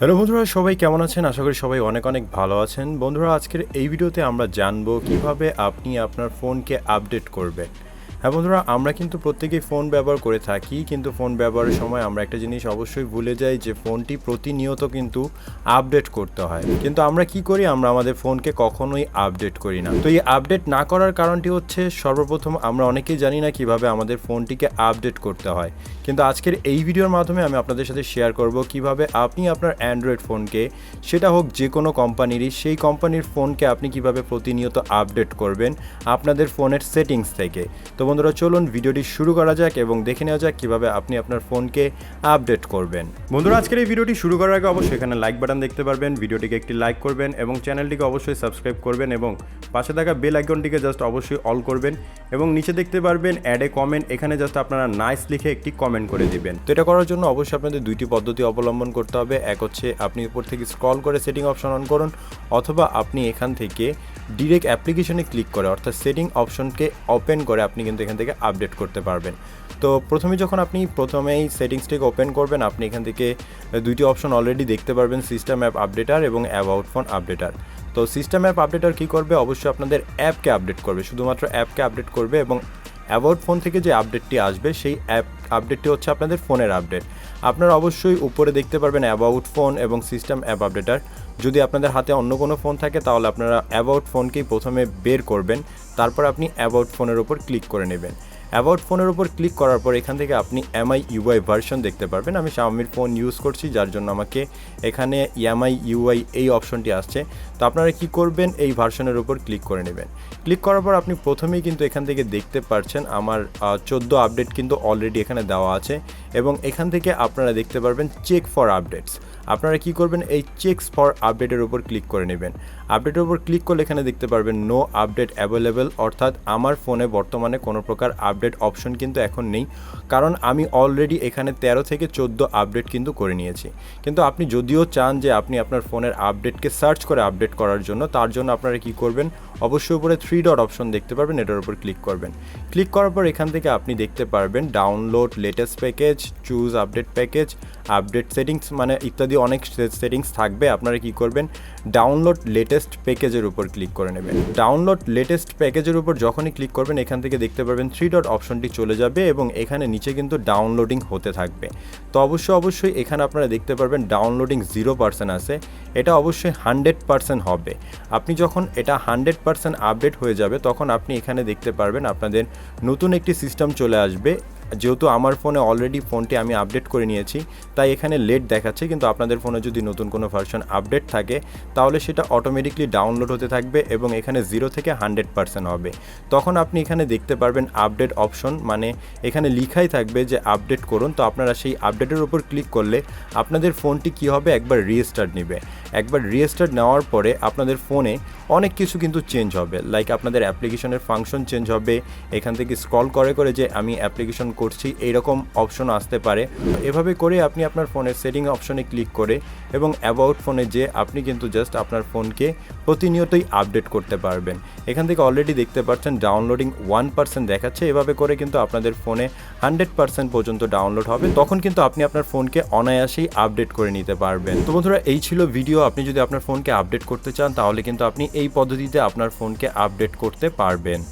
Hello বন্ধুরা, সবাই কেমন আছেন? আশা করি সবাই অনেক অনেক ভালো আছেন। বন্ধুরা, আজকের এই ভিডিওতে আমরা জানবো কিভাবে আপনি আপনার ফোনকে আপডেট করবেন। হ্যাঁ বন্ধুরা, আমরা কিন্তু প্রত্যেকেই ফোন ব্যবহার করে থাকি, কিন্তু ফোন ব্যবহারের সময় আমরা একটা জিনিস অবশ্যই ভুলে যাই যে ফোনটি প্রতিনিয়ত কিন্তু আপডেট করতে হয়। কিন্তু আমরা কি করি? আমরা আমাদের ফোনকে কখনোই আপডেট করি না। তো এই আপডেট না করার কারণটি হচ্ছে, সর্বপ্রথম আমরা অনেকেই জানি না কিভাবে আমাদের ফোনটিকে আপডেট করতে হয়। কিন্তু আজকের এই ভিডিওর মাধ্যমে আমি আপনাদের সাথে শেয়ার করব কিভাবে আপনি আপনার অ্যান্ড্রয়েড ফোনকে, সেটা হোক যে কোনো কোম্পানিরই, সেই কোম্পানির ফোনকে আপনি কিভাবে প্রতিনিয়ত আপডেট করবেন আপনাদের ফোনের সেটিংস থেকে। তো বন্ধুরা, চলুন ভিডিওটি শুরু করা যাক এবং দেখে নেওয়া যাক কিভাবে আপনি আপনার ফোনকে আপডেট করবেন। বন্ধুরা, আজকের এই ভিডিওটি শুরু করার আগে অবশ্যই এখানে লাইক বাটন দেখতে পারবেন, ভিডিওটিকে একটি লাইক করবেন এবং চ্যানেলটিকে অবশ্যই সাবস্ক্রাইব করবেন এবং পাশে থাকা বেল আইকনটিকে জাস্ট অবশ্যই অল করবেন এবং নিচে দেখতে পারবেন অ্যাড এ কমেন্ট, এখানে জাস্ট আপনারা নাইস লিখে একটি কমেন্ট করে দিবেন। তো এটা করার জন্য অবশ্যই আপনাদের দুইটি পদ্ধতি অবলম্বন করতে হবে। এক হচ্ছে আপনি উপর থেকে স্ক্রল করে সেটিং অপশন অন করুন, অথবা আপনি এখান থেকে ডিরেক্ট অ্যাপ্লিকেশনে ক্লিক করে, অর্থাৎ সেটিং অপশনকে ওপেন করে আপনি কিন্তু এখান থেকে আপডেট করতে পারবেন। তো প্রথমেই সেটিংসটিকে ওপেন করবেন, আপনি এখান থেকে দুইটি অপশন অলরেডি দেখতে পারবেন, সিস্টেম অ্যাপ আপডেটার এবং অ্যাবাউট ফোন আপডেটার। তো সিস্টেম অ্যাপ আপডেটার কী করবে? অবশ্যই আপনাদের অ্যাপকে আপডেট করবে, শুধুমাত্র অ্যাপকে আপডেট করবে এবং অ্যাবাউট ফোন থেকে যে আপডেটটি আসবে সেই আপডেটটি হচ্ছে আপনাদের ফোনের আপডেট। আপনারা অবশ্যই উপরে দেখতে পারবেন অ্যাবাউট ফোন এবং সিস্টেম অ্যাপ আপডেটার। যদি আপনাদের হাতে অন্য কোনো ফোন থাকে তাহলে আপনারা অ্যাবাউট ফোনকেই প্রথমে বের করবেন, তারপর আপনি অ্যাবাউট ফোনের ওপর ক্লিক করে নেবেন। অ্যাবাউট ফোনের ওপর ক্লিক করার পর এখান থেকে আপনি MIUI ভার্সন দেখতে পারবেন। আমি Xiaomi ফোন ইউজ করছি, যার জন্য আমাকে এখানে MIUI এই অপশনটি আসছে। তো আপনারা কি করবেন? এই ভার্সনের ওপর ক্লিক করে নেবেন। ক্লিক করার পর আপনি প্রথমেই কিন্তু এখান থেকে দেখতে পাচ্ছেন আমার 14 আপডেট কিন্তু অলরেডি এখানে দেওয়া আছে এবং এখান থেকে আপনারা দেখতে পারবেন চেক ফর আপডেটস। আপনারা কি করবেন? এই চেকস ফর আপডেটের উপর ক্লিক করে নেবেন। আপডেটের উপর ক্লিক করলে এখানে দেখতে পারবেন নো আপডেট অ্যাভেলেবেল, অর্থাৎ আমার ফোনে বর্তমানে কোনো প্রকার আপডেট অপশন কিন্তু এখন নেই, কারণ আমি অলরেডি এখানে 13 থেকে 14 আপডেট কিন্তু করে নিয়েছি। কিন্তু আপনি যদিও চান যে আপনি আপনার ফোনের আপডেটকে সার্চ করে আপডেট করার জন্য, তার জন্য আপনারা কি করবেন? অবশ্যই উপরে 3 ডট অপশন দেখতে পারবেন, এটার উপর ক্লিক করবেন। ক্লিক করার পর এখান থেকে আপনি দেখতে পারবেন download latest package, choose update package, update settings, মানে ইত্যাদি অনেক সেটিংস থাকবে। আপনারা কি করবেন? ডাউনলোড লেটেস্ট প্যাকেজের উপর ক্লিক করে নেবেন। ডাউনলোড লেটেস্ট প্যাকেজের উপর যখনই ক্লিক করবেন এখান থেকে দেখতে পারবেন 3 ডট অপশনটি চলে যাবে এবং এখানে নিচে কিন্তু ডাউনলোডিং হতে থাকবে। তো অবশ্যই এখানে আপনারা দেখতে পারবেন ডাউনলোডিং 0% আছে, এটা অবশ্যই 100% হবে। আপনি যখন এটা 100% আপডেট হয়ে যাবে তখন আপনি এখানে দেখতে পারবেন আপনাদের নতুন একটি সিস্টেম চলে আসবে। যেহেতু আমার ফোনে অলরেডি ফোনটি আমি আপডেট করে নিয়েছি তাই এখানে লেট দেখাচ্ছে, কিন্তু আপনাদের ফোনে যদি নতুন কোনো ভার্সন আপডেট থাকে তাহলে সেটা অটোমেটিকলি ডাউনলোড হতে থাকবে এবং এখানে 0 থেকে 100% হবে। তখন আপনি এখানে দেখতে পারবেন আপডেট অপশন, মানে এখানে লিখাই থাকবে যে আপডেট করুন। তো আপনারা সেই আপডেটের উপর ক্লিক করলে আপনাদের ফোনটি কি হবে? একবার রিস্টার্ট নেবে। একবার রিস্টার্ট নেওয়ার পরে আপনাদের ফোনে অনেক কিছু কিন্তু চেঞ্জ হবে, লাইক আপনাদের অ্যাপ্লিকেশনের ফাংশন চেঞ্জ হবে। এখান থেকে স্ক্রল করে যে আমি অ্যাপ্লিকেশন করছি এইরকম অপশন আসতে পারে। এভাবে করে আপনি আপনার ফোনের সেটিং অপশনে ক্লিক করে এবং অ্যাবাউট ফোনে যে আপনি কিন্তু জাস্ট আপনার ফোনকে প্রতিনিয়তই আপডেট করতে পারবেন। এখান থেকে অলরেডি দেখতে পাচ্ছেন ডাউনলোডিং 1% দেখাচ্ছে। এভাবে করে কিন্তু আপনাদের ফোনে 100% পর্যন্ত ডাউনলোড হবে, তখন কিন্তু আপনি আপনার ফোনকে অনায়াসেই আপডেট করে নিতে পারবেন। তো বন্ধুরা, এই ছিল ভিডিও। আপনি যদি আপনার ফোনকে আপডেট করতে চান তাহলে কিন্তু আপনি এই পদ্ধতিতে আপনার ফোনকে আপডেট করতে পারবেন।